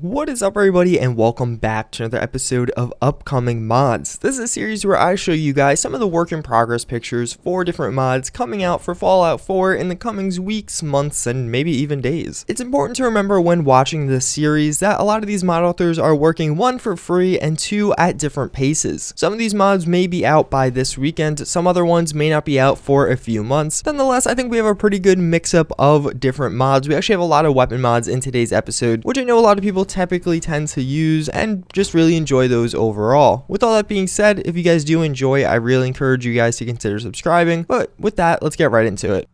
What is up, everybody, and welcome back to another episode of Upcoming Mods. This is a series where I show you guys some of the work in progress pictures for different mods coming out for Fallout 4 in the coming weeks, months, and maybe even days. It's important to remember when watching this series that a lot of these mod authors are working one for free and two at different paces. Some of these mods may be out by this weekend, some other ones may not be out for a few months. Nonetheless, I think we have a pretty good mix-up of different mods. We actually have a lot of weapon mods in today's episode, which I know a lot of people typically tend to use and just really enjoy those overall. With all that being said, if you guys do enjoy, I really encourage you guys to consider subscribing. But with that, let's get right into it.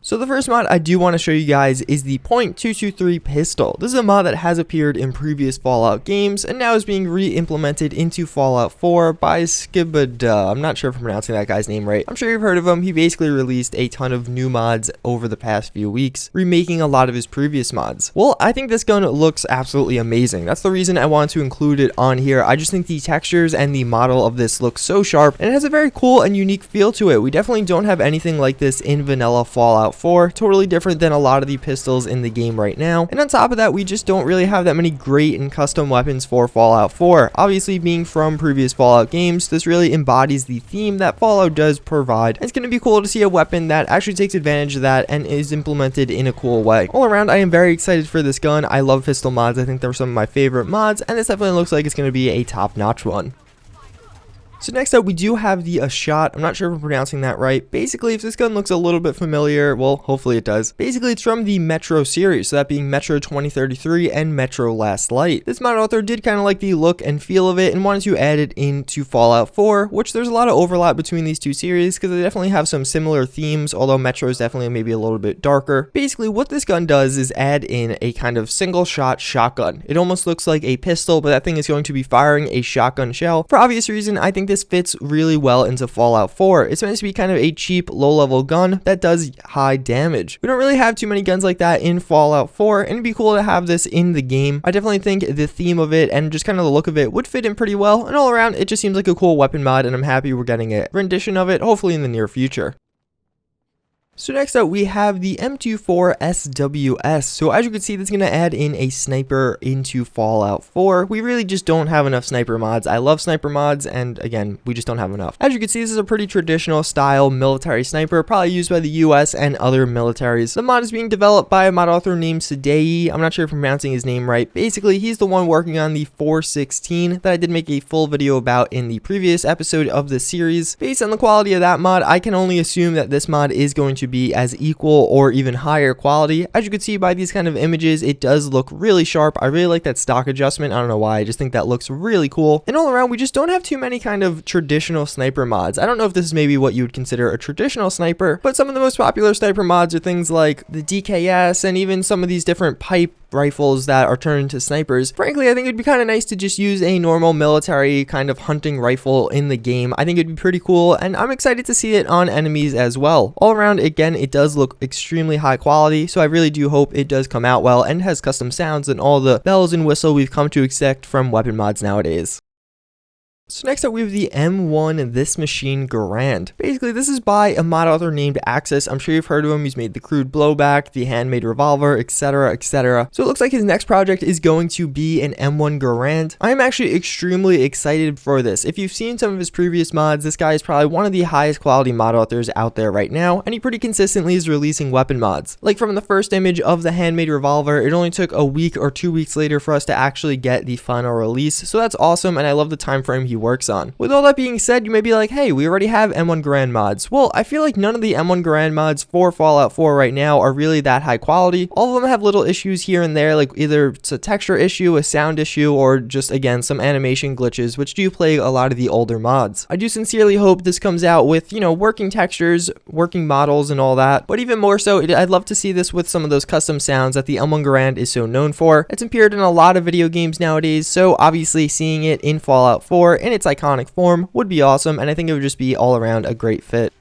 So the first mod I do want to show you guys is the .223 pistol. This is a mod that has appeared in previous Fallout games and now is being re-implemented into Fallout 4 by Skibada. I'm not sure if I'm pronouncing that guy's name right. I'm sure you've heard of him. He basically released a ton of new mods over the past few weeks, remaking a lot of his previous mods. Well, I think this gun looks absolutely amazing. That's the reason I wanted to include it on here. I just think the textures and the model of this look so sharp, and it has a very cool and unique feel to it. We definitely don't have anything like this in vanilla Fallout 4, totally different than a lot of the pistols in the game right now. And on top of that, we just don't really have that many great and custom weapons for Fallout 4. Obviously, being from previous Fallout games, this really embodies the theme that Fallout does provide. And it's going to be cool to see a weapon that actually takes advantage of that and is implemented in a cool way. All around, I am very excited for this gun. I love pistol mods. I think they're some of my favorite mods, and this definitely looks like it's going to be a top-notch one. So next up, we do have the Asho. I'm not sure if I'm pronouncing that right. Basically, if this gun looks a little bit familiar, well, hopefully it does. Basically, it's from the Metro series, so that being Metro 2033 and Metro Last Light. This mod author did kind of like the look and feel of it and wanted to add it into Fallout 4, which there's a lot of overlap between these two series because they definitely have some similar themes, although Metro is definitely maybe a little bit darker. Basically, what this gun does is add in a kind of single-shot shotgun. It almost looks like a pistol, but that thing is going to be firing a shotgun shell. For obvious reason, I think this fits really well into Fallout 4. It's meant to be kind of a cheap, low-level gun that does high damage. We don't really have too many guns like that in Fallout 4, and it'd be cool to have this in the game. I definitely think the theme of it and just kind of the look of it would fit in pretty well, and all around, it just seems like a cool weapon mod, and I'm happy we're getting a rendition of it, hopefully in the near future. So next up, we have the M24 SWS. So as you can see, this is going to add in a sniper into Fallout 4. We really just don't have enough sniper mods. I love sniper mods, and again, we just don't have enough. As you can see, this is a pretty traditional style military sniper, probably used by the US and other militaries. The mod is being developed by a mod author named Sadei. I'm not sure if I'm pronouncing his name right. Basically, he's the one working on the 416 that I did make a full video about in the previous episode of the series. Based on the quality of that mod, I can only assume that this mod is going to be as equal or even higher quality. As you can see by these kind of images, it does look really sharp. I really like that stock adjustment. I don't know why, I just think that looks really cool. And all around, we just don't have too many kind of traditional sniper mods. I don't know if this is maybe what you would consider a traditional sniper, but some of the most popular sniper mods are things like the DKS and even some of these different pipe rifles that are turned into snipers. Frankly, I think it'd be kind of nice to just use a normal military kind of hunting rifle in the game. I think it'd be pretty cool, and I'm excited to see it on enemies as well. All around, again, it does look extremely high quality, so I really do hope it does come out well and has custom sounds and all the bells and whistle we've come to expect from weapon mods nowadays. So next up, we have the M1 This Machine Garand. Basically, this is by a mod author named Axis. I'm sure you've heard of him. He's made the crude blowback, the handmade revolver, etc., etc. So it looks like his next project is going to be an M1 Garand. I'm actually extremely excited for this. If you've seen some of his previous mods, this guy is probably one of the highest quality mod authors out there right now, and he pretty consistently is releasing weapon mods. Like from the first image of the handmade revolver, it only took a week or 2 weeks later for us to actually get the final release. So that's awesome, and I love the time frame he works on. With all that being said, you may be like, hey, we already have M1 Garand mods. Well, I feel like none of the M1 Garand mods for Fallout 4 right now are really that high quality. All of them have little issues here and there, like either it's a texture issue, a sound issue, or just, again, some animation glitches, which do plague a lot of the older mods. I do sincerely hope this comes out with, you know, working textures, working models, and all that. But even more so, I'd love to see this with some of those custom sounds that the M1 Garand is so known for. It's appeared in a lot of video games nowadays, so obviously seeing it in Fallout 4 in its iconic form would be awesome, and I think it would just be all around a great fit.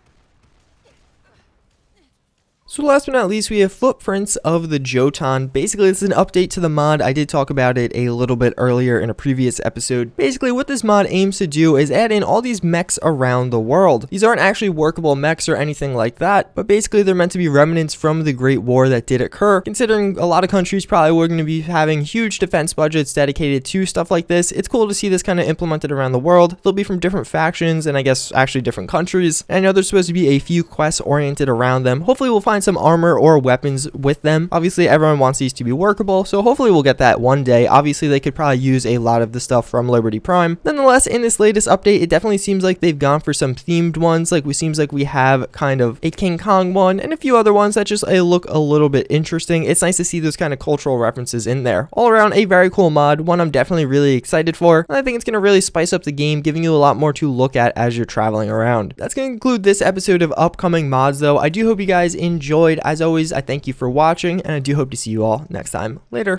So last but not least, we have footprints of the Jotun. Basically, this is an update to the mod. I did talk about it a little bit earlier in a previous episode. Basically, what this mod aims to do is add in all these mechs around the world. These aren't actually workable mechs or anything like that, but basically they're meant to be remnants from the Great War that did occur. Considering a lot of countries probably were going to be having huge defense budgets dedicated to stuff like this, it's cool to see this kind of implemented around the world. They'll be from different factions and I guess actually different countries. And I know there's supposed to be a few quests oriented around them. Hopefully we'll find some armor or weapons with them. Obviously everyone wants these to be workable, so hopefully we'll get that one day. Obviously they could probably use a lot of the stuff from Liberty Prime. Nonetheless, in this latest update, it definitely seems like they've gone for some themed ones. Like it seems like we have kind of a King Kong one and a few other ones that just look a little bit interesting. It's nice to see those kind of cultural references in there. All around a very cool mod, one I'm definitely really excited for. And I think it's going to really spice up the game, giving you a lot more to look at as you're traveling around. That's going to conclude this episode of upcoming mods though. I do hope you guys enjoyed. As always, I thank you for watching and I do hope to see you all next time. Later.